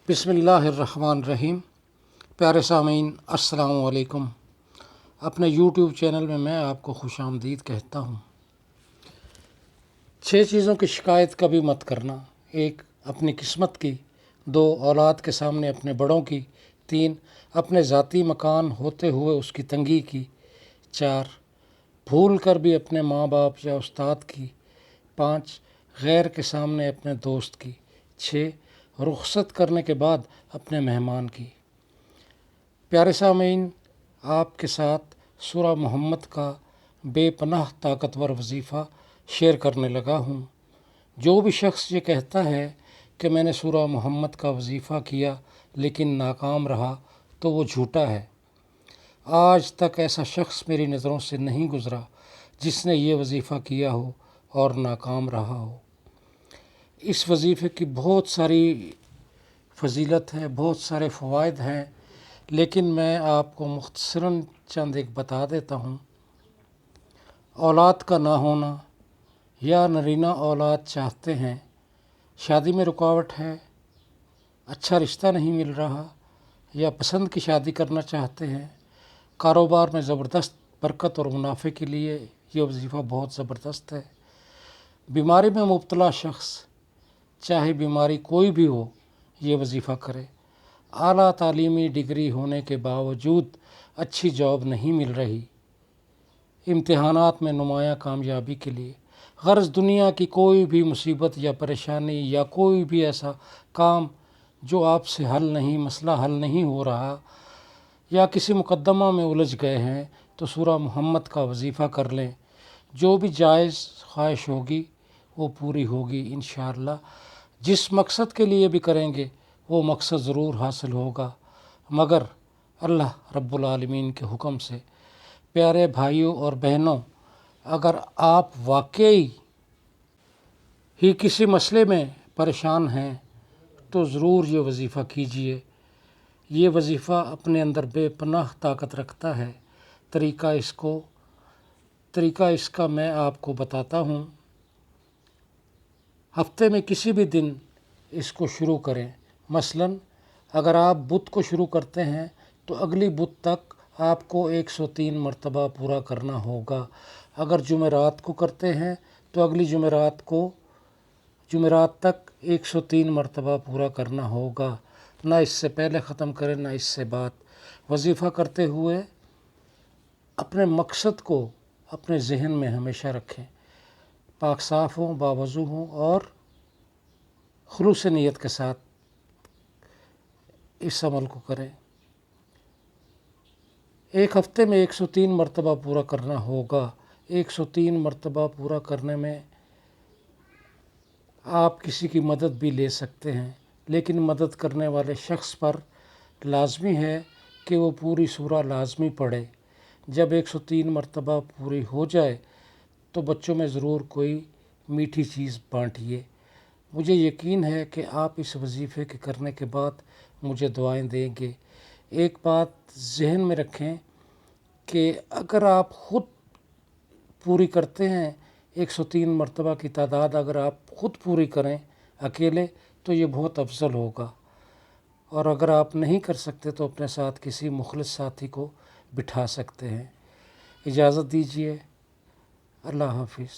बिस्मिल्लाहिर्रहमानिर्रहीम। प्यारे सामीन अस्सलाम वालेकुम। अपने यूट्यूब चैनल में मैं आपको खुशामदीद कहता हूँ। 6 चीज़ों की शिकायत कभी मत करना। 1, अपनी किस्मत की। 2, औलाद के सामने अपने बड़ों की। 3, अपने ज़ाती मकान होते हुए उसकी तंगी की। 4, भूल कर भी अपने माँ बाप या उस्ताद की। 5, गैर के सामने अपने दोस्त की। 6, रुखसत करने के बाद अपने मेहमान की। प्यारे सामीन, आपके साथ सूरा मोहम्मद का बेपनाह ताकतवर वजीफ़ा शेयर करने लगा हूँ। जो भी शख्स ये कहता है कि मैंने सूरा मोहम्मद का वजीफ़ा किया लेकिन नाकाम रहा, तो वो झूठा है। आज तक ऐसा शख्स मेरी नज़रों से नहीं गुज़रा जिसने ये वजीफ़ा किया हो और नाकाम रहा हो। इस वजीफ़े की बहुत सारी फजीलत है, बहुत सारे फ़वाइद हैं, लेकिन मैं आपको मुख्तसरन चंद एक बता देता हूँ। औलाद का ना होना या नरीना औलाद चाहते हैं, शादी में रुकावट है, अच्छा रिश्ता नहीं मिल रहा, या पसंद की शादी करना चाहते हैं, कारोबार में ज़बरदस्त बरकत और मुनाफे के लिए ये वजीफ़ा बहुत ज़बरदस्त है। बीमारी में मुब्तला शख्स, चाहे बीमारी कोई भी हो, ये वजीफ़ा करे। आला तालीमी डिग्री होने के बावजूद अच्छी जॉब नहीं मिल रही, इम्तिहानात में नुमायाँ कामयाबी के लिए। गर्ज़ दुनिया की कोई भी मुसीबत या परेशानी या कोई भी ऐसा काम जो आपसे मसला हल नहीं हो रहा, या किसी मुकद्दमा में उलझ गए हैं, तो सूरा मोहम्मद का वजीफ़ा कर लें। जो भी जायज़ ख्वाहिश होगी वो पूरी होगी इंशाअल्लाह। जिस मकसद के लिए भी करेंगे वो मकसद ज़रूर हासिल होगा, मगर अल्लाह रब्बुल आलमीन के हुक्म से। प्यारे भाइयों और बहनों, अगर आप वाकई ही किसी मसले में परेशान हैं तो ज़रूर ये वजीफ़ा कीजिए। ये वजीफ़ा अपने अंदर बेपनाह ताकत रखता है। तरीका इसका मैं आपको बताता हूँ। हफ्ते में किसी भी दिन इसको शुरू करें। मसलन अगर आप बुध को शुरू करते हैं तो अगली बुध तक आपको 103 मरतबा पूरा करना होगा। अगर जुमेरात को करते हैं तो अगली जुमेरात तक 103 मरतबा पूरा करना होगा। ना इससे पहले ख़त्म करें, ना इससे बाद। वजीफ़ा करते हुए अपने मकसद को अपने जहन में हमेशा रखें। पाक साफ़ हों, बावज़ू हों और खुलूस नीयत के साथ इस अमल को करें। एक हफ़्ते में 103 मरतबा पूरा करना होगा। 103 मरतबा पूरा करने में आप किसी की मदद भी ले सकते हैं, लेकिन मदद करने वाले शख्स पर लाजमी है कि वो पूरी सूरा लाजमी पढ़े। जब 103 मरतबा पूरी हो जाए तो बच्चों में ज़रूर कोई मीठी चीज़ बांटिए। मुझे यकीन है कि आप इस वजीफ़े के करने के बाद मुझे दुआएं देंगे। एक बात जहन में रखें कि अगर आप ख़ुद पूरी करते हैं, 103 मरतबा की तादाद अगर आप ख़ुद पूरी करें अकेले, तो ये बहुत अफजल होगा। और अगर आप नहीं कर सकते तो अपने साथ किसी मुखलिस साथी को बिठा सकते हैं। इजाज़त दीजिए। अल्लाह हाफिज़।